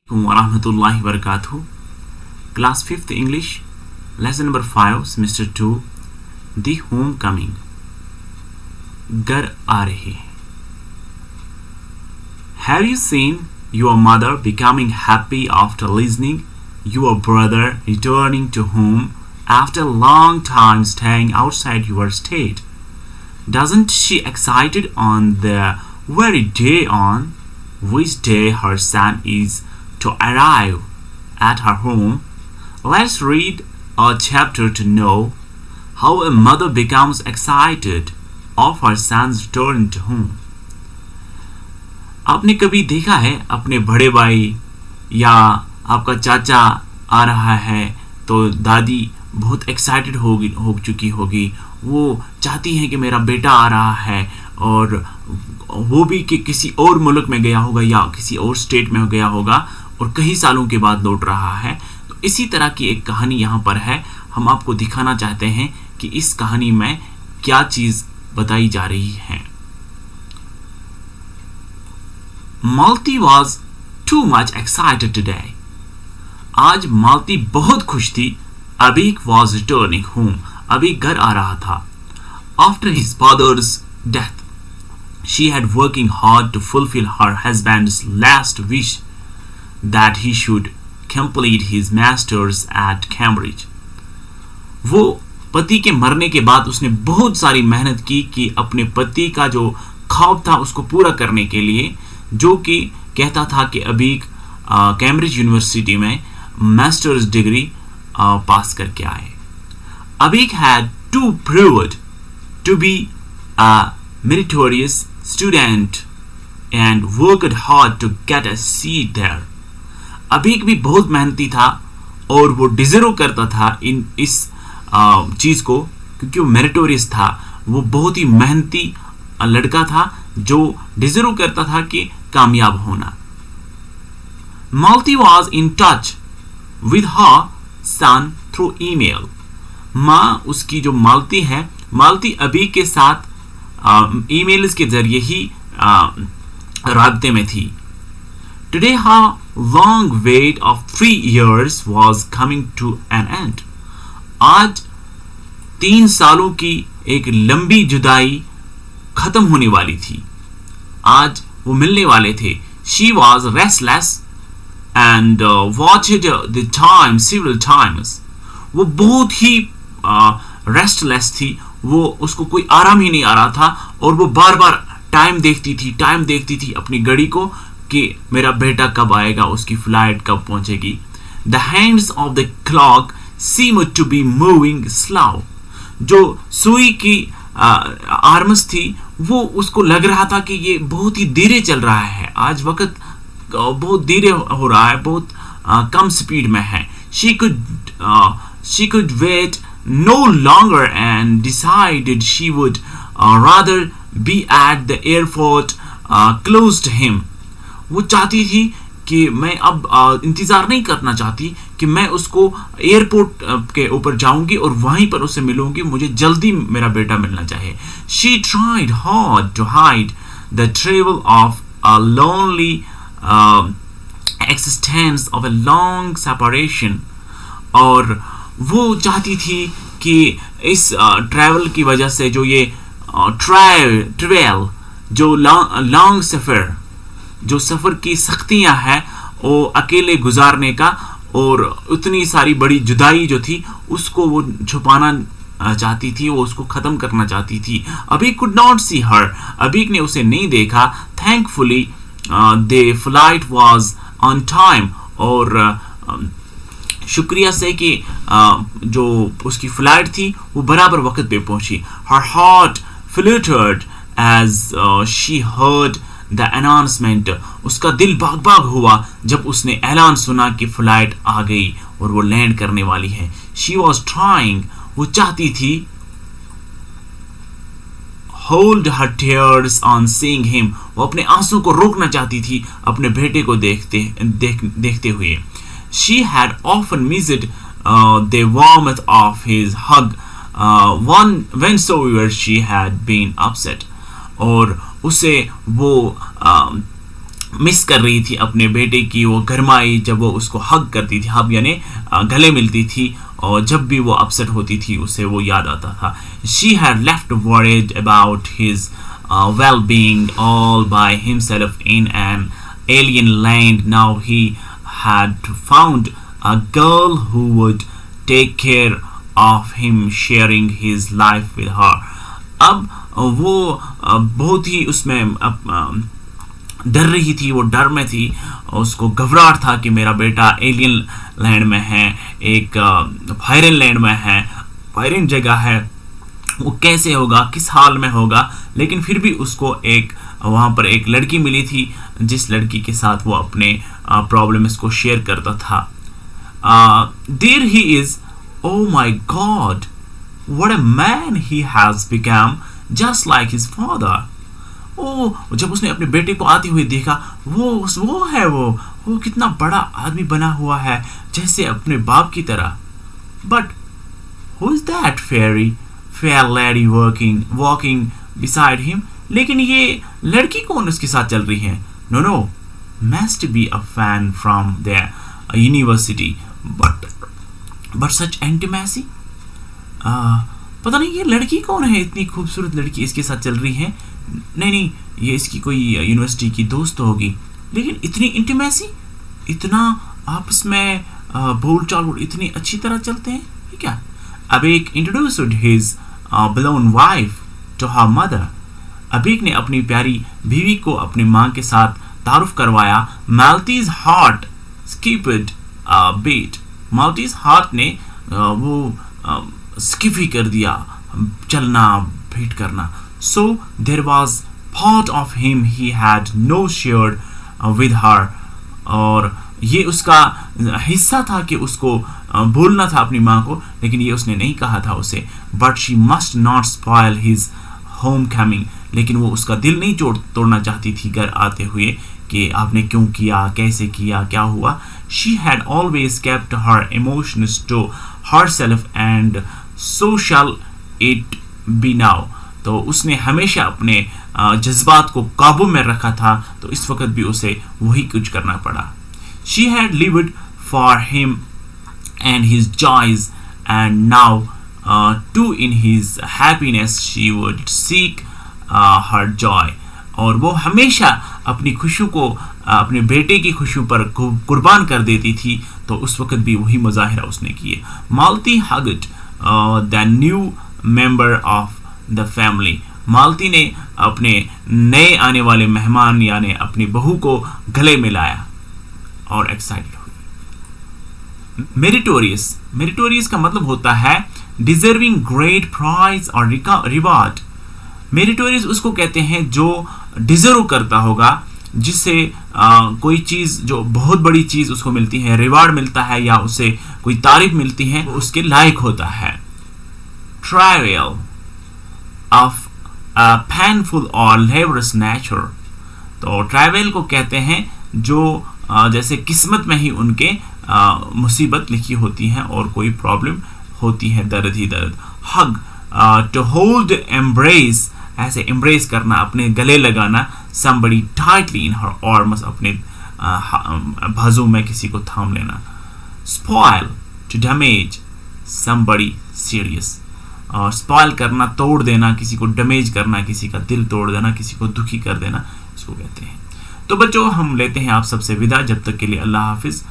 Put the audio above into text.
Warahmatullahi wabarakatuh. Class 5th English, lesson number 5, semester 2, The Homecoming. घर आ रहे. Have you seen your mother becoming happy after listening your brother returning to home after a long time staying outside your state? Doesn't she excited on the very day on which day her son is to arrive at her home? Let's read a chapter to know how a mother becomes excited of her son's return to home. आपने कभी देखा है अपने बड़े भाई या आपका चाचा आ रहा है तो दादी बहुत एक्साइटेड हो चुकी होगी. वो चाहती हैं कि मेरा बेटा आ रहा है और वो भी कि किसी और मुल्क में गया होगा या किसी और स्टेट में गया होगा और कई सालों के बाद लौट रहा है. तो इसी तरह की एक कहानी यहाँ पर है. हम आपको दिखाना चाहते हैं कि इस कहानी में क्या चीज़ बताई जा रही है. Malti was too much excited today. आज मालती बहुत खुश थी. Abhik was returning home. Abhik घर आ रहा था. After his father's death she had working hard to fulfill her husband's last wish that he should complete his masters at Cambridge. वो पति के मरने के बाद उसने बहुत सारी मेहनत की कि अपने पति का जो ख्वाब था उसको पूरा करने के लिए, जो कि कहता था कि अभी कैम्ब्रिज यूनिवर्सिटी में मास्टर्स डिग्री पास करके आए. Abik had to proved to be a meritorious student and worked hard to get a seat there. अबीक भी बहुत मेहनती था और वो डिजर्व करता था इस चीज़ को, क्योंकि वो मेरिटोरियस था. वो बहुत ही मेहनती लड़का था जो डिजर्व करता था कि कामयाब होना. Malti was in touch with her son through email. माँ उसकी जो मालती है, मालती अबीक के साथ ईमेल्स के जरिए ही राब्ते में थी. Today her long wait of 3 years was coming to an end. आज 3 सालों की एक लंबी जुदाई खत्म होने वाली थी. आज वो मिलने वाले थे. She was restless and watched the time several times. वो बहुत ही restless थी. वो उसको कोई आराम ही नहीं आ रहा था और वो बार बार टाइम देखती थी अपनी घड़ी को कि मेरा बेटा कब आएगा, उसकी फ्लाइट कब पहुंचेगी. The hands of the clock seemed to be moving slow. जो सुई की आर्म्स थी वो उसको लग रहा था कि ये बहुत ही धीरे चल रहा है. आज वक्त बहुत धीरे हो रहा है, बहुत कम स्पीड में है. She could wait no longer and decided she would rather be at the airport close to him. वो चाहती थी कि मैं अब इंतज़ार नहीं करना चाहती कि मैं उसको एयरपोर्ट के ऊपर जाऊंगी और वहीं पर उससे मिलूंगी. मुझे जल्दी मेरा बेटा मिलना चाहिए. She tried hard to hide the trouble of a lonely existence of a long separation. और वो चाहती थी कि इस ट्रैवल की वजह से जो ये ट्रैवल जो लॉन्ग सफ़र, जो सफ़र की सख्तियां हैं वो अकेले गुजारने का और उतनी सारी बड़ी जुदाई जो थी उसको वो छुपाना चाहती थी, वो उसको ख़त्म करना चाहती थी. अबीक कुड नॉट सी हर. अबीक ने उसे नहीं देखा. Thankfully the flight was on time. और शुक्रिया से कि जो उसकी फ्लाइट थी वो बराबर वक्त पे पहुंची. Her heart fluttered as she heard the announcement. उसका दिल बाग बाग हुआ जब उसने ऐलान सुना कि फ्लाइट आ गई और वो लैंड करने वाली है. She was trying, वो चाहती थी, hold her tears on seeing him. वो अपने आंसू को रोकना चाहती थी अपने बेटे को देखते हुए. She had often missed the warmth of his hug whensoever she had been upset. और उसे वो मिस कर रही थी अपने बेटे की वो गरमाई, जब वो उसको हग करती थी, हग यानी गले मिलती थी, और जब भी वो अपसेट होती थी उसे वो याद आता था. She had left worried about his well being all by himself in an alien land. Now he had found a girl who would take care of him, sharing his life with her. अब वो बहुत ही उसमें डर रही थी, वो डर में थी, उसको घबराहट था कि मेरा बेटा एलियन लैंड में है, एक फायरन लैंड में है, फायरन जगह है, वो कैसे होगा, किस हाल में होगा. लेकिन फिर भी उसको एक वहाँ पर एक लड़की मिली थी, जिस लड़की के साथ वो अपने प्रॉब्लम्स को शेयर करता था. There he is, oh my god, what a man he has become, just like his father. Oh, जब उसने अपने बेटे को आते हुए देखा, वो है वो कितना बड़ा आदमी बना हुआ है, जैसे अपने बाप की तरह. But who is that fair lady walking beside him. लेकिन ये लड़की कौन उसके साथ चल रही है? No, must be a fan from their university, but such intimacy. पता नहीं ये लड़की कौन है, इतनी खूबसूरत लड़की इसके साथ चल रही है. नहीं, ये इसकी कोई यूनिवर्सिटी की दोस्त होगी. लेकिन इतनी इंटीमेसी, इतना आपस में बोलचाल इतनी अच्छी तरह चलते हैं, ये क्या? अबीक introduced his beloved wife to her mother. अबीक ने अपनी प्यारी बीवी को अपनी माँ के साथ तारुफ करवाया. Malti's heart skipped beat. Malti's heart ने वो स्किप ही कर दिया, चलना, बीट करना. So there was part of him he had no shared with her. और ये उसका हिस्सा था कि उसको बोलना था अपनी माँ को, लेकिन ये उसने नहीं कहा था उसे. But she must not spoil his home coming. लेकिन वो उसका दिल नहीं तोड़ना चाहती थी घर आते हुए कि आपने क्यों किया, कैसे किया, क्या हुआ. She had always kept her emotions to herself and so shall it be now. तो उसने हमेशा अपने जज्बात को काबू में रखा था, तो इस वक्त भी उसे वही कुछ करना पड़ा. She had lived for him and his joys and now too in his happiness she would seek her joy. और वो हमेशा अपनी खुशियों को अपने बेटे की खुशियों पर कुर्बान कर देती थी, तो उस वक्त भी वही मुजाहिरा उसने किए. Malti hugged the new member of the family. Malti ने अपने नए आने वाले मेहमान यानी अपनी बहू को गले मिलाया और एक्साइटेड हुई. मेरिटोरियस का मतलब होता है डिजर्विंग ग्रेट प्राइज और रिवार्ड. मेरिटोरियस उसको कहते हैं जो डिजर्व करता होगा, जिससे कोई चीज़, जो बहुत बड़ी चीज़ उसको मिलती है, रिवार्ड मिलता है या उसे कोई तारीफ मिलती है, उसके लायक होता है. ट्रायल ऑफ पेनफुल और लेबरस नेचर. तो ट्रायल को कहते हैं जो जैसे किस्मत में ही उनके मुसीबत लिखी होती है और कोई प्रॉब्लम होती है, दर्द ही दर्द. हग, टू होल्ड, एम्ब्रेस, ऐसे एम्ब्रेस करना, अपने गले लगाना. somebody tightly in her arms, अपने बाजू में किसी को थाम लेना. spoil, to damage somebody serious. और स्पॉइल करना, तोड़ देना, किसी को डैमेज करना, किसी का दिल तोड़ देना, किसी को दुखी कर देना, इसको कहते हैं. तो बच्चों, हम लेते हैं आप सबसे विदा. जब तक के लिए अल्लाह हाफिज.